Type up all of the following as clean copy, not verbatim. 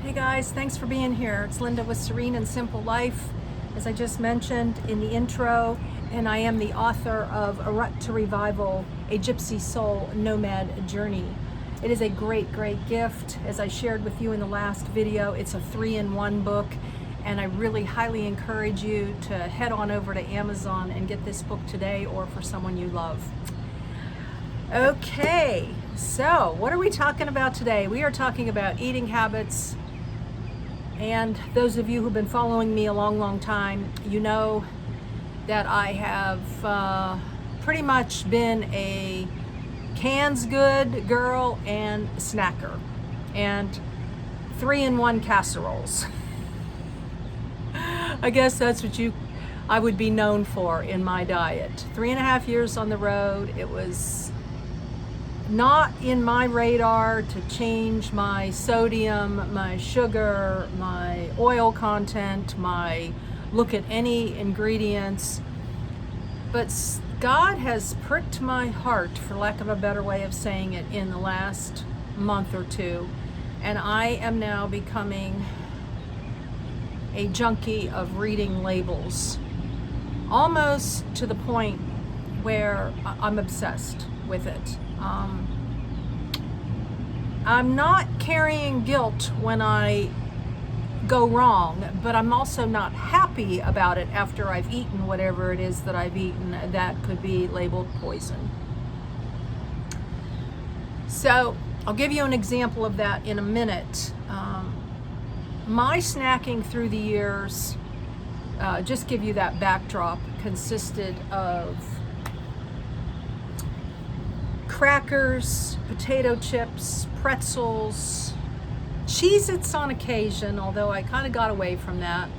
Hey guys, thanks for being here. It's Linda with Serene and Simple Life, as I just mentioned in the intro, and I am the author of A Rut to Revival, A Gypsy Soul Nomad Journey. It is a great, great gift. As I shared with you in the last video, it's a 3-in-1 book, and I really highly encourage you to head on over to Amazon and get this book today or for someone you love. Okay, so what are we talking about today? We are talking about eating habits. And those of you who've been following me a long time, you know that I have pretty much been a cans good girl and snacker, and 3-in-1 casseroles. I guess that's what I would be known for in my diet. 3.5 years on the road. It was not in my radar to change my sodium, my sugar, my oil content, my look at any ingredients. But God has pricked my heart, for lack of a better way of saying it, in the last month or two. And I am now becoming a junkie of reading labels, almost to the point where I'm obsessed with it. I'm not carrying guilt when I go wrong, but I'm also not happy about it after I've eaten whatever it is that I've eaten that could be labeled poison. So I'll give you an example of that in a minute. My snacking through the years, just give you that backdrop, consisted of crackers, potato chips, pretzels, Cheez-Its on occasion, although I kind of got away from that,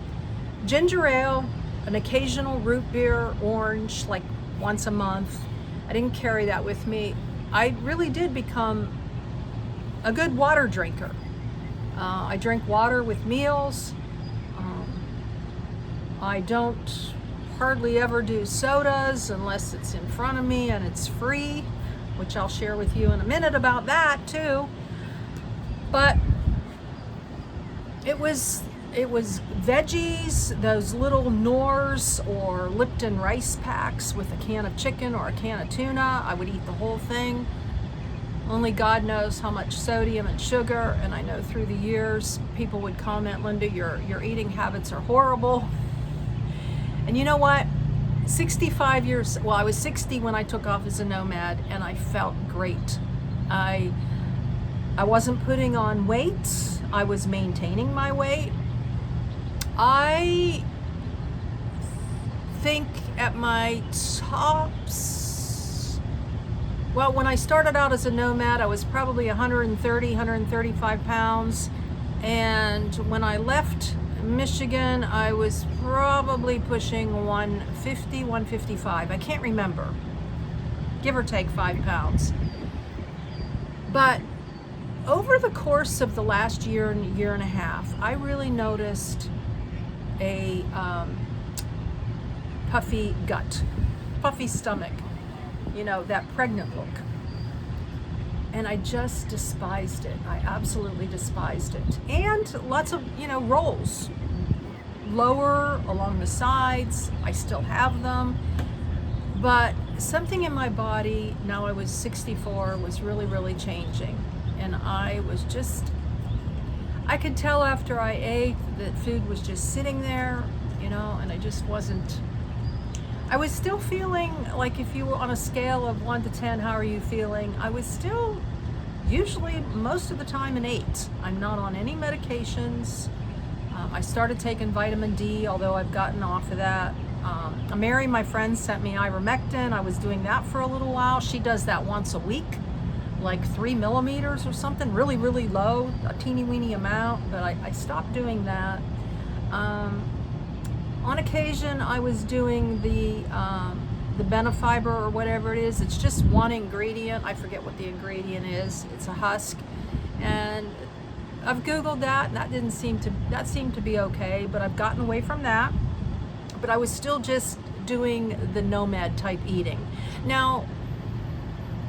ginger ale, an occasional root beer, orange, like once a month. I didn't carry that with me. I really did become a good water drinker. I drink water with meals. I don't hardly ever do sodas unless it's in front of me and it's free, which I'll share with you in a minute about that too. But it was veggies, those little Knorrs or Lipton rice packs with a can of chicken or a can of tuna. I would eat the whole thing. Only God knows how much sodium and sugar, and I know through the years people would comment, Linda, your eating habits are horrible. And you know what? 65 years, well, I was 60 when I took off as a nomad, and I felt great. I wasn't putting on weight. I was maintaining my weight. I think at my tops, well, when I started out as a nomad, I was probably 130, 135 pounds. And when I left Michigan, I was probably pushing 150, 155. I can't remember. Give or take 5 pounds. But over the course of the last year and a half, I really noticed a puffy gut, puffy stomach, you know, that pregnant look. And I just despised it. I absolutely despised it. And lots of, rolls. Lower along the sides. I still have them. But something in my body, now I was 64, was really, really changing. And I could tell after I ate that food was just sitting there, and I just wasn't. I was still feeling like, if you were on a scale of 1 to 10, how are you feeling? I was still usually most of the time an 8. I'm not on any medications. I started taking vitamin D, although I've gotten off of that. Mary, my friend, sent me ivermectin. I was doing that for a little while. She does that once a week, like 3 millimeters or something, really, really low, a teeny weeny amount, but I stopped doing that. On occasion, I was doing the Benefiber or whatever it is. It's just one ingredient. I forget what the ingredient is. It's a husk, and I've Googled that, and that seemed to be okay. But I've gotten away from that. But I was still just doing the nomad type eating. Now,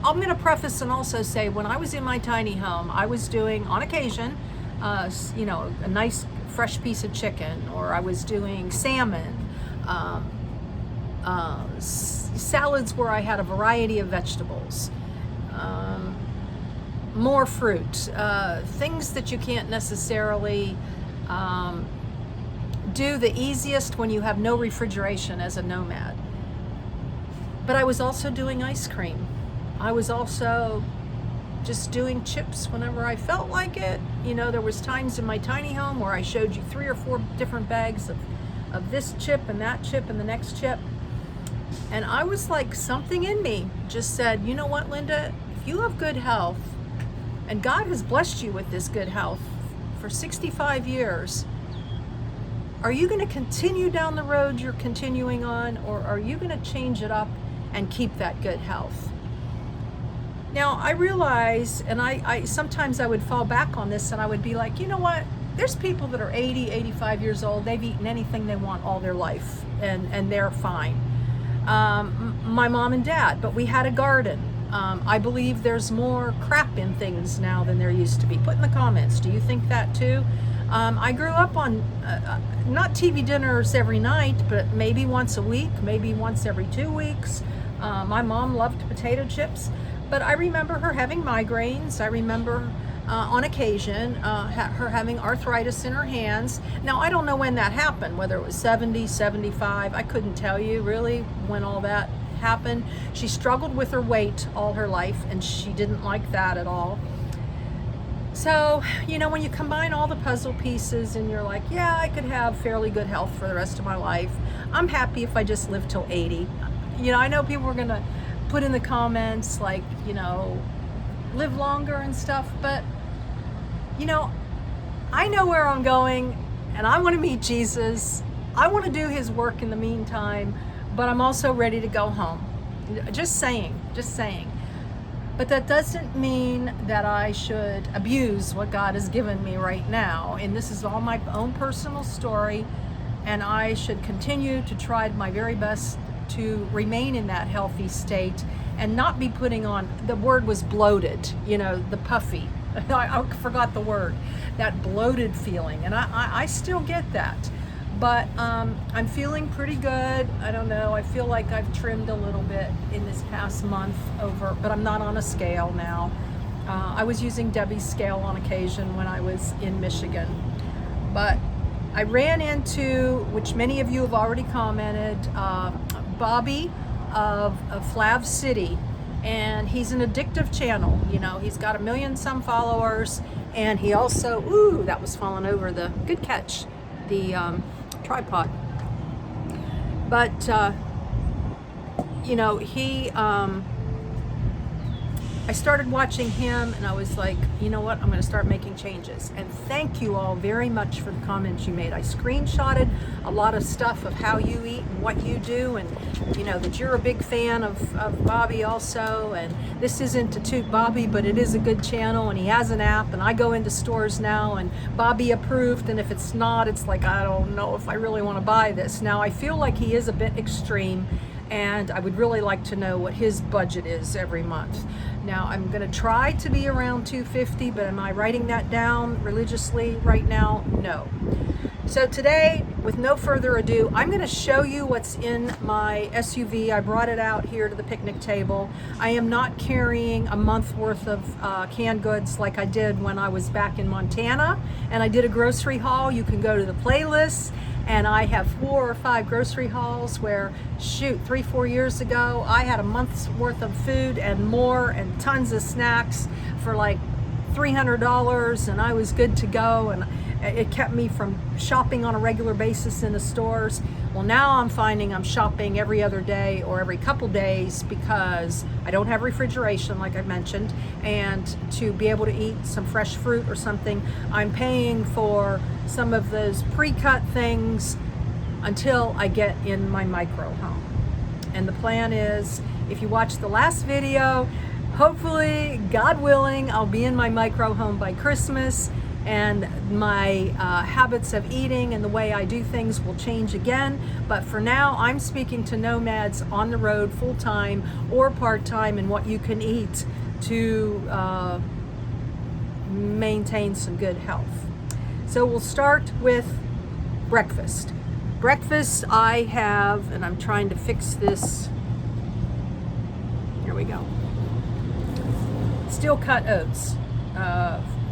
I'm going to preface and also say, when I was in my tiny home, I was doing, on occasion, you know, a nice fresh piece of chicken, or I was doing salmon, salads where I had a variety of vegetables, more fruit, things that you can't necessarily do the easiest when you have no refrigeration as a nomad. But I was also doing ice cream. I was also just doing chips whenever I felt like it. You know, there was times in my tiny home where I showed you 3 or 4 different bags of this chip and that chip and the next chip. And I was like, something in me just said, you know what, Linda, if you have good health, and God has blessed you with this good health for 65 years, are you going to continue down the road you're continuing on, or are you going to change it up and keep that good health? Now, I realize, and I sometimes I would fall back on this and I would be like, you know what? There's people that are 80, 85 years old. They've eaten anything they want all their life, and they're fine. My mom and dad, but we had a garden. I believe there's more crap in things now than there used to be. Put in the comments, do you think that too? I grew up on not TV dinners every night, but maybe once a week, maybe once every 2 weeks. My mom loved potato chips, but I remember her having migraines. I remember on occasion her having arthritis in her hands. Now, I don't know when that happened, whether it was 70, 75. I couldn't tell you really when all that happened. She struggled with her weight all her life, and she didn't like that at all. So, you know, when you combine all the puzzle pieces and you're like, yeah, I could have fairly good health for the rest of my life. I'm happy if I just live till 80. You know, I know people are going to put in the comments like, you know, live longer and stuff, but, you know, I know where I'm going, and I want to meet Jesus. I want to do his work in the meantime, but I'm also ready to go home. Just saying. But that doesn't mean that I should abuse what God has given me right now. And this is all my own personal story, and I should continue to try my very best to remain in that healthy state and not be putting on, the word was bloated, you know, the puffy. I forgot the word, that bloated feeling. And I still get that. But I'm feeling pretty good. I don't know, I feel like I've trimmed a little bit in this past month over, but I'm not on a scale now. I was using Debbie's scale on occasion when I was in Michigan. But I ran into, which many of you have already commented, Bobby of FlavCity. And he's an addictive channel. You know, he's got 1 million some followers. And he also, ooh, that was falling over, the good catch, the tripod. But you know, I started watching him and I was like, you know what, I'm going to start making changes. And thank you all very much for the comments you made. I screenshotted a lot of stuff of how you eat and what you do, and you know that you're a big fan of Bobby also. And this isn't to toot Bobby, but it is a good channel, and he has an app, and I go into stores now and Bobby approved, and if it's not, it's like, I don't know if I really want to buy this. Now I feel like he is a bit extreme, and I would really like to know what his budget is every month. Now, I'm going to try to be around $250, but am I writing that down religiously right now? No. So today, with no further ado, I'm going to show you what's in my SUV. I brought it out here to the picnic table. I am not carrying a month worth of canned goods like I did when I was back in Montana, and I did a grocery haul. You can go to the playlist. And I have 4 or 5 grocery hauls where, shoot, 3-4 years ago, I had a month's worth of food and more and tons of snacks for like $300, and I was good to go, and it kept me from shopping on a regular basis in the stores. Well, now I'm finding I'm shopping every other day or every couple days because I don't have refrigeration, like I mentioned, and to be able to eat some fresh fruit or something, I'm paying for some of those pre-cut things until I get in my micro home. And the plan is, if you watch the last video, hopefully, God willing, I'll be in my micro home by Christmas, and my habits of eating and the way I do things will change again. But for now, I'm speaking to nomads on the road full-time or part-time, and what you can eat to maintain some good health. So we'll start with breakfast. Breakfast I have, and I'm trying to fix this. Here we go. Steel cut oats,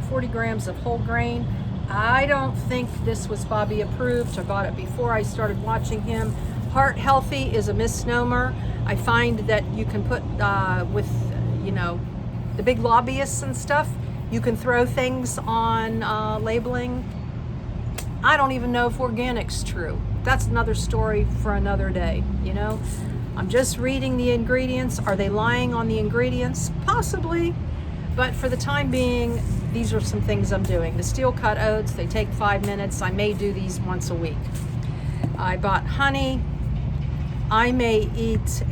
40 grams of whole grain. I don't think this was Bobby approved. I bought it before I started watching him. Heart healthy is a misnomer. I find that you can put with, you know, the big lobbyists and stuff, you can throw things on labeling. I don't even know if organic's true. That's another story for another day, you know. I'm just reading the ingredients. Are they lying on the ingredients? Possibly. But for the time being, these are some things I'm doing. The steel cut oats, they take 5 minutes. I may do these once a week. I bought honey. I may eat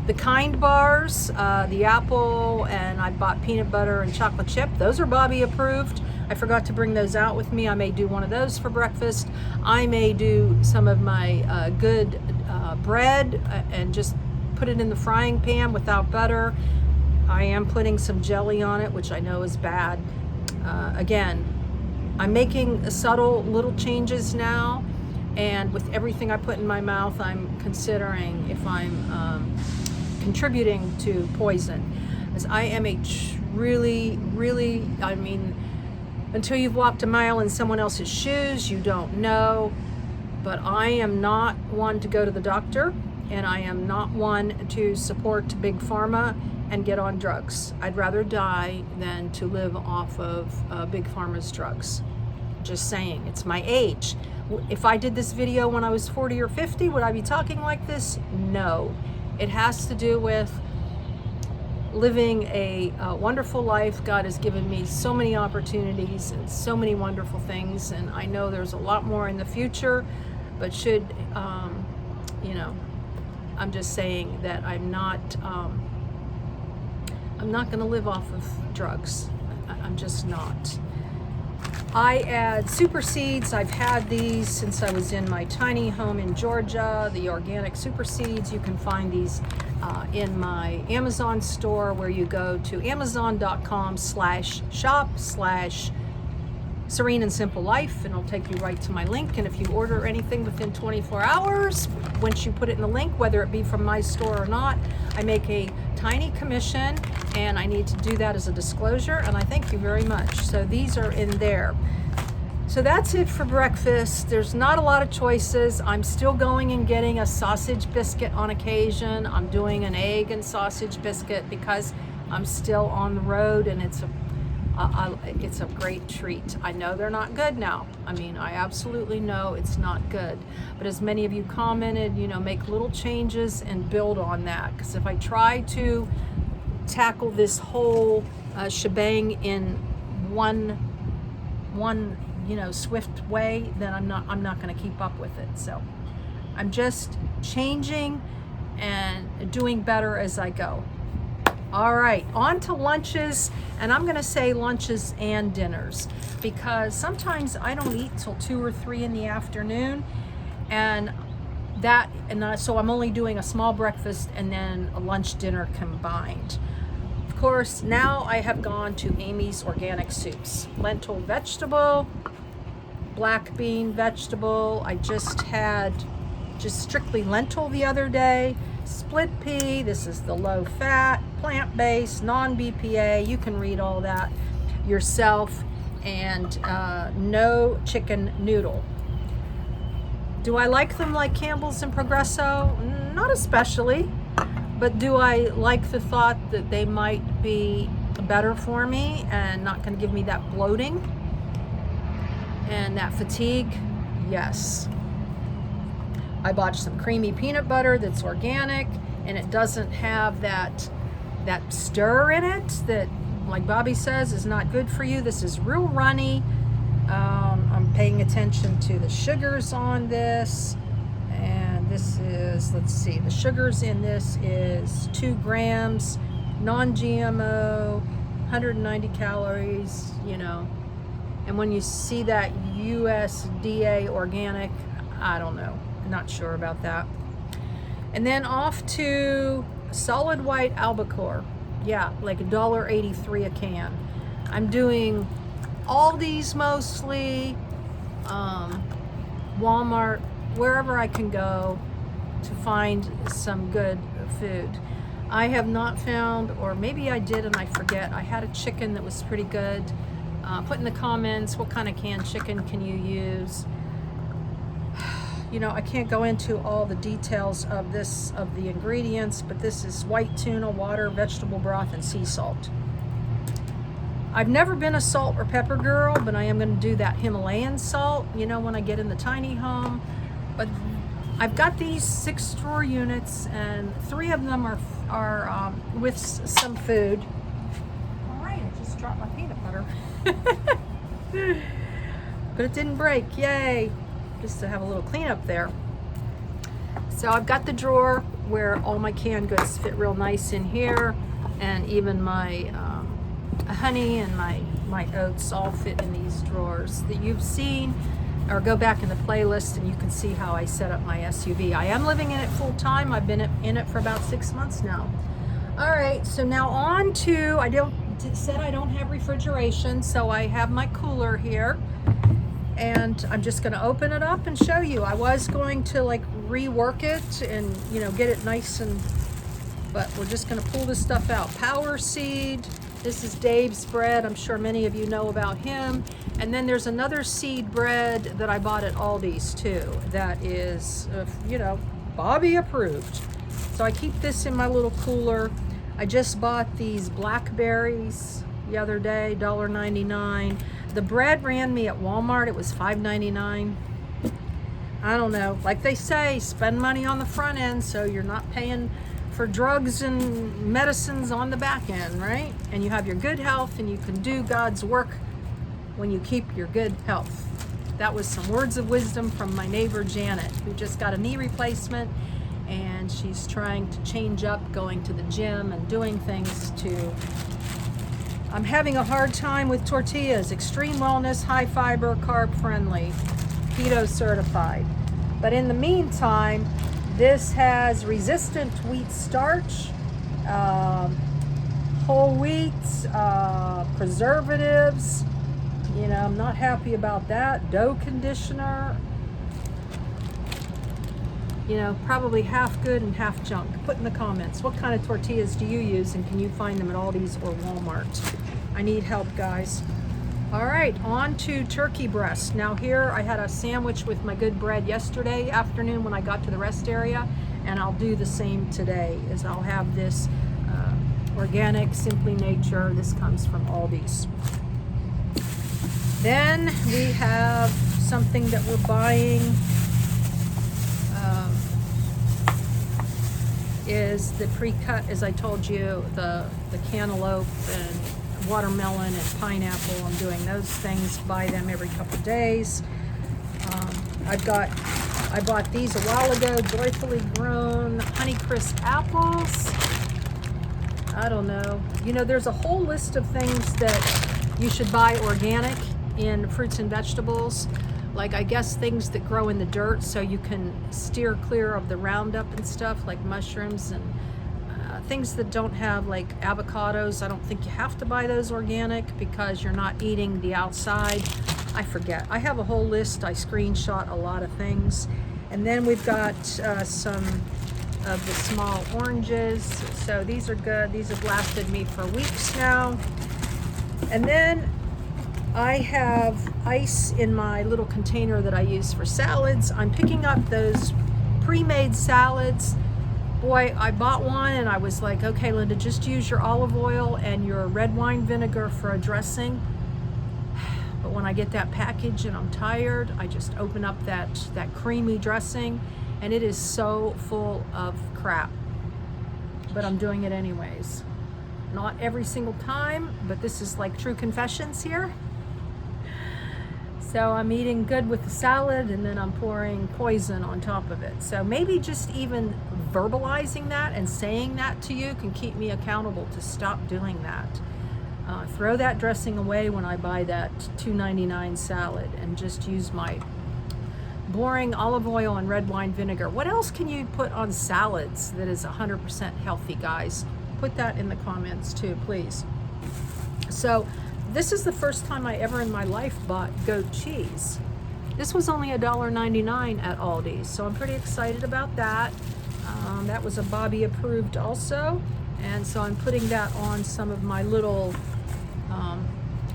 the Kind bars, the apple, and I bought peanut butter and chocolate chip. Those are Bobby approved. I forgot to bring those out with me. I may do one of those for breakfast. I may do some of my good bread and just put it in the frying pan without butter. I am putting some jelly on it, which I know is bad. Again, I'm making subtle little changes now, and with everything I put in my mouth, I'm considering if I'm contributing to poison. As I am a really, I mean, until you've walked a mile in someone else's shoes, you don't know. But I am not one to go to the doctor, and I am not one to support Big Pharma and get on drugs. I'd rather die than to live off of Big Pharma's drugs. Just saying, it's my age. If I did this video when I was 40 or 50, would I be talking like this? No. It has to do with living a wonderful life. God has given me so many opportunities and so many wonderful things, and I know there's a lot more in the future, but should, you know, I'm just saying that I'm not going to live off of drugs. I'm just not. I add super seeds. I've had these since I was in my tiny home in Georgia, the organic super seeds. You can find these in my Amazon store, where you go to amazon.com/shop/sereneandsimplelife, and it'll take you right to my link. And if you order anything within 24 hours, once you put it in the link, whether it be from my store or not, I make a tiny commission, and I need to do that as a disclosure, and I thank you very much. So these are in there. So that's it for breakfast. There's not a lot of choices. I'm still going and getting a sausage biscuit on occasion. I'm doing an egg and sausage biscuit because I'm still on the road, and it's a great treat. I know they're not good now. I mean, I absolutely know it's not good. But as many of you commented, you know, make little changes and build on that. Because if I try to tackle this whole shebang in one you know, swift way, then I'm not going to keep up with it. So I'm just changing and doing better as I go. All right, on to lunches, and I'm going to say lunches and dinners, because sometimes I don't eat till 2 or 3 in the afternoon, so I'm only doing a small breakfast and then a lunch dinner combined. Of course, now I have gone to Amy's Organic Soups. Lentil vegetable, black bean vegetable. I just had strictly lentil the other day. Split pea, this is the low fat, plant-based, non-BPA. You can read all that yourself. And no chicken noodle. Do I like them like Campbell's and Progresso? Not especially. But do I like the thought that they might be better for me and not going to give me that bloating and that fatigue? Yes. I bought some creamy peanut butter that's organic, and it doesn't have that stir in it that, like Bobby says, is not good for you. This is real runny. I'm paying attention to the sugars on this, and this is, let's see, the sugars in this is 2 grams, non-GMO, 190 calories, you know. And when you see that USDA organic, I don't know. Not sure about that. And then off to solid white albacore. Yeah, like $1.83 a can. I'm doing Aldi's mostly, Walmart, wherever I can go to find some good food. I have not found, or maybe I did and I forget, I had a chicken that was pretty good. Put in the comments what kind of canned chicken can you use. You know, I can't go into all the details of the ingredients, but this is white tuna, water, vegetable broth, and sea salt. I've never been a salt or pepper girl, but I am going to do that Himalayan salt, you know, when I get in the tiny home. But I've got these 6 drawer units, and 3 of them are with some food. All right, I just dropped my peanut butter. But it didn't break, yay. Just to have a little cleanup there. So I've got the drawer where all my canned goods fit real nice in here, and even my honey and my oats all fit in these drawers that you've seen, or go back in the playlist and you can see how I set up my SUV. I am living in it full time. I've been in it for about 6 months now. All right, so now on to, I don't have refrigeration, so I have my cooler here. And I'm just going to open it up and show you. I was going to like rework it and, you know, get it nice, but we're just going to pull this stuff out. Power Seed. This is Dave's bread. I'm sure many of you know about him. And then there's another seed bread that I bought at Aldi's too. That is, you know, Bobby approved. So I keep this in my little cooler. I just bought these blackberries the other day, $1.99. The bread ran me at Walmart, it was $5.99. I don't know, like they say, spend money on the front end so you're not paying for drugs and medicines on the back end, right? And you have your good health and you can do God's work when you keep your good health. That was some words of wisdom from my neighbor Janet, who just got a knee replacement, and she's trying to change up going to the gym and doing things to... I'm having a hard time with tortillas. Extreme wellness, high fiber, carb friendly, keto certified. But in the meantime, this has resistant wheat starch, whole wheat, preservatives. You know, I'm not happy about that. Dough conditioner. You know, probably half good and half junk. Put in the comments, what kind of tortillas do you use, and can you find them at Aldi's or Walmart? I need help, guys. All right, on to turkey breast. Now here, I had a sandwich with my good bread yesterday afternoon when I got to the rest area, and I'll do the same today, is I'll have this organic, Simply Nature. This comes from Aldi's. Then we have something that we're buying. Is the pre-cut, as I told you, the cantaloupe and watermelon and pineapple. I'm doing those things, buy them every couple days. I bought these a while ago, Joyfully Grown Honeycrisp apples. I don't know. You know, there's a whole list of things that you should buy organic in fruits and vegetables. Like, I guess things that grow in the dirt so you can steer clear of the Roundup and stuff, like mushrooms and things that don't have, like avocados. I don't think you have to buy those organic because you're not eating the outside. I forget. I have a whole list. I screenshot a lot of things. And then we've got some of the small oranges. So these are good. These have lasted me for weeks now. And then I have ice in my little container that I use for salads. I'm picking up those pre-made salads. Boy, I bought one and I was like, okay, Linda, just use your olive oil and your red wine vinegar for a dressing. But when I get that package and I'm tired, I just open up that creamy dressing, and it is so full of crap. But I'm doing it anyways. Not every single time, but this is like true confessions here. So I'm eating good with the salad, and then I'm pouring poison on top of it. So maybe just even verbalizing that and saying that to you can keep me accountable to stop doing that. Throw that dressing away when I buy that $2.99 salad and just use my boring olive oil and red wine vinegar. What else can you put on salads that is 100% healthy, guys? Put that in the comments too, please. So this is the first time I ever in my life bought goat cheese. This was only $1.99 at Aldi's, so I'm pretty excited about that. That was a Bobby approved also, and so I'm putting that on some of my little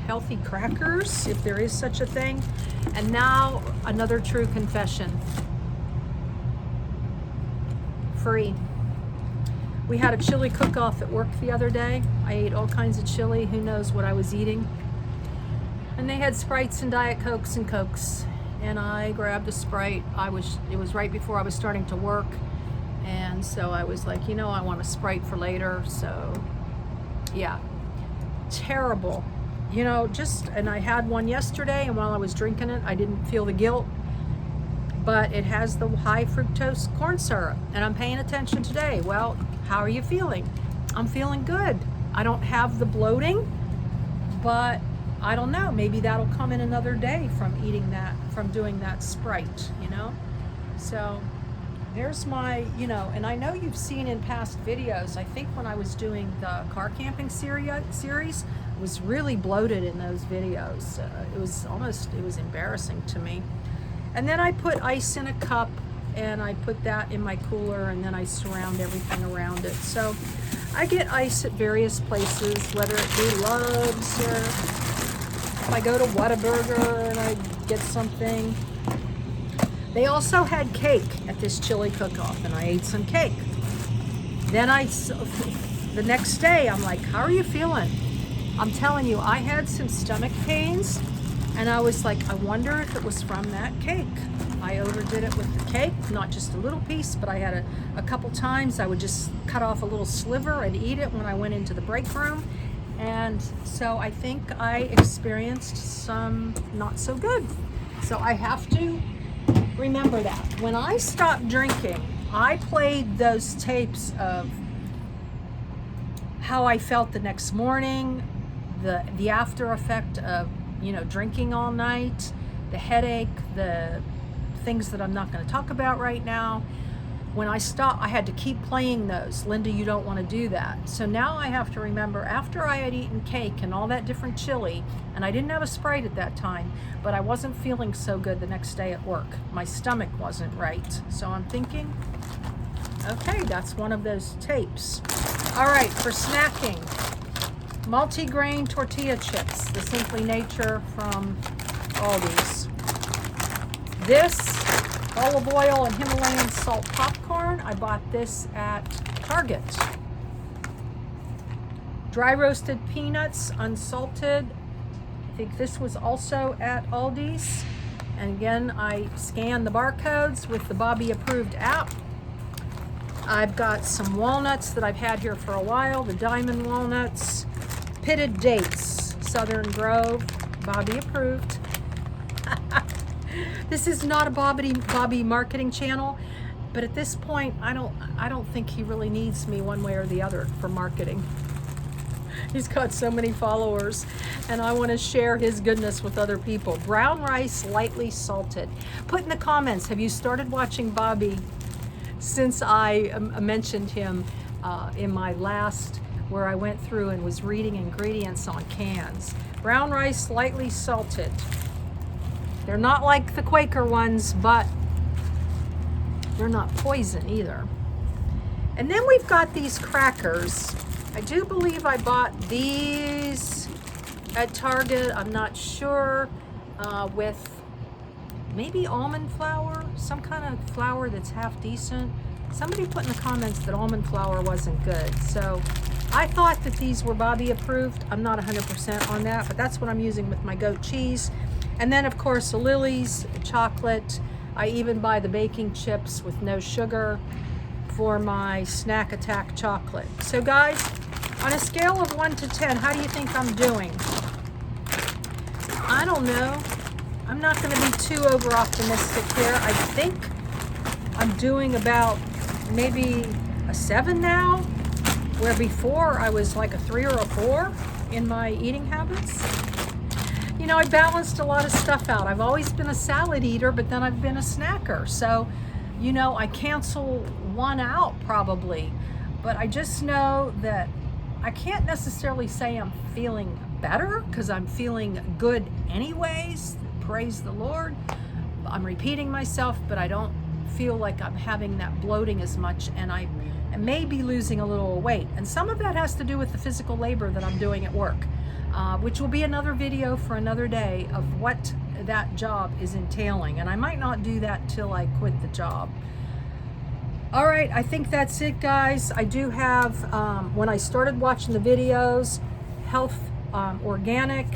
healthy crackers, if there is such a thing. And now another true confession. Free. We had a chili cook-off at work the other day. I ate all kinds of chili. Who knows what I was eating? And they had Sprites and Diet Cokes and Cokes. And I grabbed a Sprite. It was right before I was starting to work. And so I was like, you know, I want a Sprite for later. So yeah, terrible. You know, and I had one yesterday, and while I was drinking it, I didn't feel the guilt. But it has the high fructose corn syrup, and I'm paying attention today. Well, how are you feeling? I'm feeling good. I don't have the bloating, but I don't know. Maybe that'll come in another day from eating that, from doing that Sprite, you know? So there's my, you know, and I know you've seen in past videos, I think when I was doing the car camping series, I was really bloated in those videos. It was embarrassing to me. And then I put ice in a cup, and I put that in my cooler, and then I surround everything around it. So I get ice at various places, whether it be Love's or if I go to Whataburger and I get something. They also had cake at this chili cook-off, and I ate some cake. Then the next day, I'm like, how are you feeling? I'm telling you, I had some stomach pains, and I was like, I wonder if it was from that cake. I overdid it with the cake, not just a little piece, but I had a couple times I would just cut off a little sliver and eat it when I went into the break room. And so I think I experienced some not so good. So I have to remember that. When I stopped drinking, I played those tapes of how I felt the next morning, the after effect of, you know, drinking all night, the headache, the things that I'm not going to talk about right now. When I stopped, I had to keep playing those. Linda, you don't want to do that. So now I have to remember, after I had eaten cake and all that different chili, and I didn't have a Sprite at that time, but I wasn't feeling so good the next day at work. My stomach wasn't right. So I'm thinking, okay, that's one of those tapes. All right, for snacking, multi-grain tortilla chips, the Simply Nature from Aldi's. This olive oil and Himalayan salt popcorn, I bought this at Target. Dry roasted peanuts, unsalted. I think this was also at Aldi's. And again, I scanned the barcodes with the Bobby approved app. I've got some walnuts that I've had here for a while, the diamond walnuts. Pitted dates, Southern Grove, Bobby approved. This is not a Bobby marketing channel, but at this point, I don't think he really needs me one way or the other for marketing. He's got so many followers, and I want to share his goodness with other people. Brown rice, lightly salted. Put in the comments, have you started watching Bobby since I mentioned him in my last, where I went through and was reading ingredients on cans. Brown rice, lightly salted. They're not like the Quaker ones, but they're not poison either. And then we've got these crackers. I do believe I bought these at Target, I'm not sure, with maybe almond flour, some kind of flour that's half decent. Somebody put in the comments that almond flour wasn't good. So I thought that these were Bobby approved. I'm not 100% on that, but that's what I'm using with my goat cheese. And then of course, the Lily's chocolate. I even buy the baking chips with no sugar for my Snack Attack chocolate. So guys, on a scale of 1 to 10, how do you think I'm doing? I don't know. I'm not going to be too over optimistic here. I think I'm doing about maybe a 7 now, where before I was like a 3 or a 4 in my eating habits. You know, I balanced a lot of stuff out. I've always been a salad eater, but then I've been a snacker. So, you know, I cancel one out probably, but I just know that I can't necessarily say I'm feeling better because I'm feeling good anyways. Praise the Lord. I'm repeating myself, but I don't feel like I'm having that bloating as much, and I may be losing a little weight. And some of that has to do with the physical labor that I'm doing at work, which will be another video for another day of what that job is entailing. And I might not do that till I quit the job. All right, I think that's it, guys. I do have, when I started watching the videos, health, organic,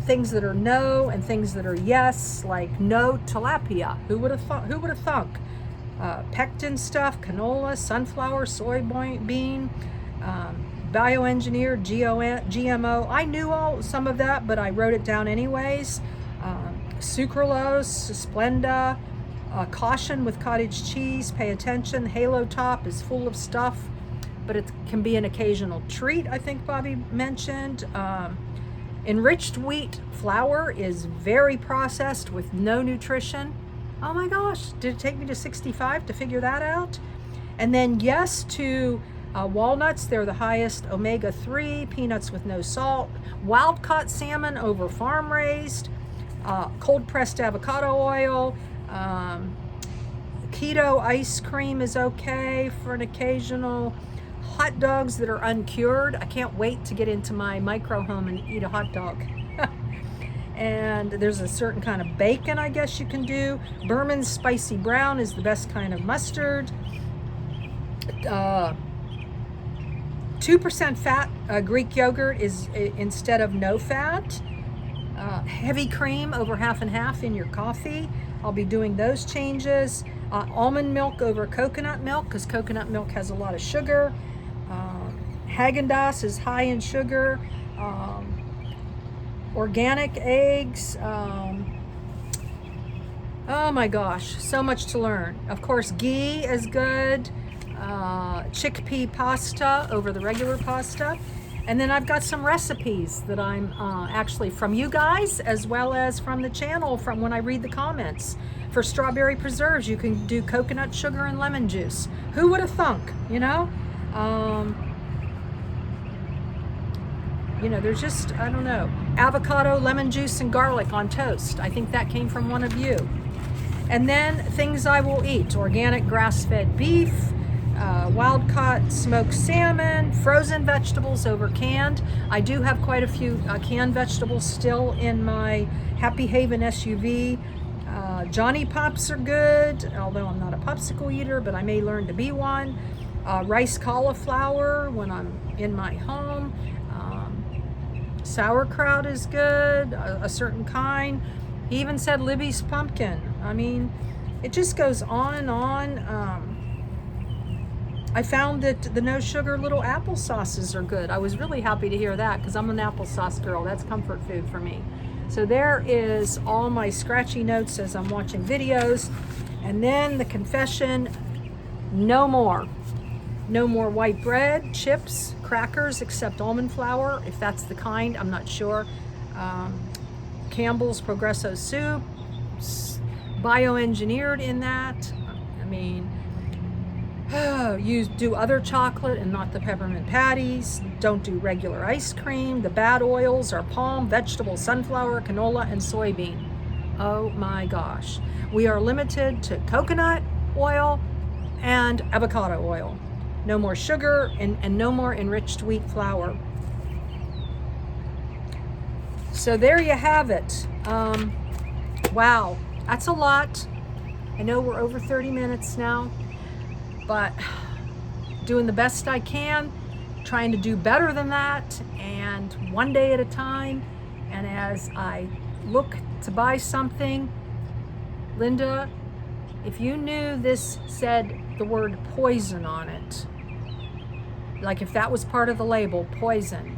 things that are no and things that are yes, like no tilapia. Who would have thunk? Pectin stuff, canola, sunflower, soybean, bioengineered, GMO. I knew some of that, but I wrote it down anyways. Sucralose, Splenda, caution with cottage cheese, pay attention. Halo top is full of stuff, but it can be an occasional treat, I think Bobby mentioned. Enriched wheat flour is very processed with no nutrition. Oh my gosh, did it take me to 65 to figure that out? And then yes to walnuts, they're the highest omega-3, peanuts with no salt, wild-caught salmon over farm-raised, cold-pressed avocado oil, keto ice cream is okay for an occasional, hot dogs that are uncured. I can't wait to get into my micro home and eat a hot dog. And there's a certain kind of bacon I guess you can do. Berman's spicy brown is the best kind of mustard. 2% fat Greek yogurt is instead of no fat. Heavy cream over half and half in your coffee. I'll be doing those changes. Almond milk over coconut milk because coconut milk has a lot of sugar. Haagen-Dazs is high in sugar. Organic eggs. Oh my gosh, so much to learn. Of course, ghee is good. Chickpea pasta over the regular pasta. And then I've got some recipes that I'm actually from you guys as well as from the channel from when I read the comments. For strawberry preserves, you can do coconut sugar and lemon juice. Who would have thunk, you know? You know, there's just, I don't know, avocado, lemon juice, and garlic on toast. I think that came from one of you. And then things I will eat: organic grass-fed beef, wild-caught smoked salmon, frozen vegetables over canned. I do have quite a few canned vegetables still in my Happy Haven SUV. Johnny Pops are good, although I'm not a popsicle eater, but I may learn to be one. Rice cauliflower when I'm in my home. Sauerkraut is good, a certain kind. He even said Libby's pumpkin. I mean, it just goes on and on. I found that the no sugar little apple sauces are good. I was really happy to hear that because I'm an applesauce girl. That's comfort food for me. So there is all my scratchy notes as I'm watching videos. And then the confession: no more. No more white bread, chips, crackers, except almond flour, if that's the kind, I'm not sure. Campbell's Progresso soup, bioengineered in that. I mean, you do other chocolate and not the peppermint patties. Don't do regular ice cream. The bad oils are palm, vegetable, sunflower, canola, and soybean. Oh my gosh. We are limited to coconut oil and avocado oil. No more sugar and no more enriched wheat flour. So there you have it. Wow, that's a lot. I know we're over 30 minutes now, but doing the best I can, trying to do better than that, and one day at a time. And as I look to buy something, Linda, if you knew this said the word poison on it, like if that was part of the label, poison,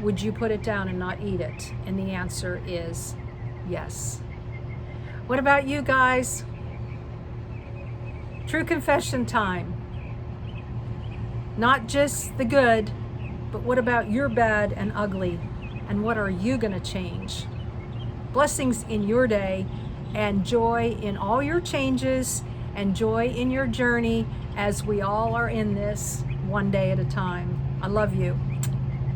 would you put it down and not eat it? And the answer is yes. What about you guys? True confession time. Not just the good, but what about your bad and ugly? And what are you going to change? Blessings in your day, and joy in all your changes, and joy in your journey as we all are in this one day at a time. I love you.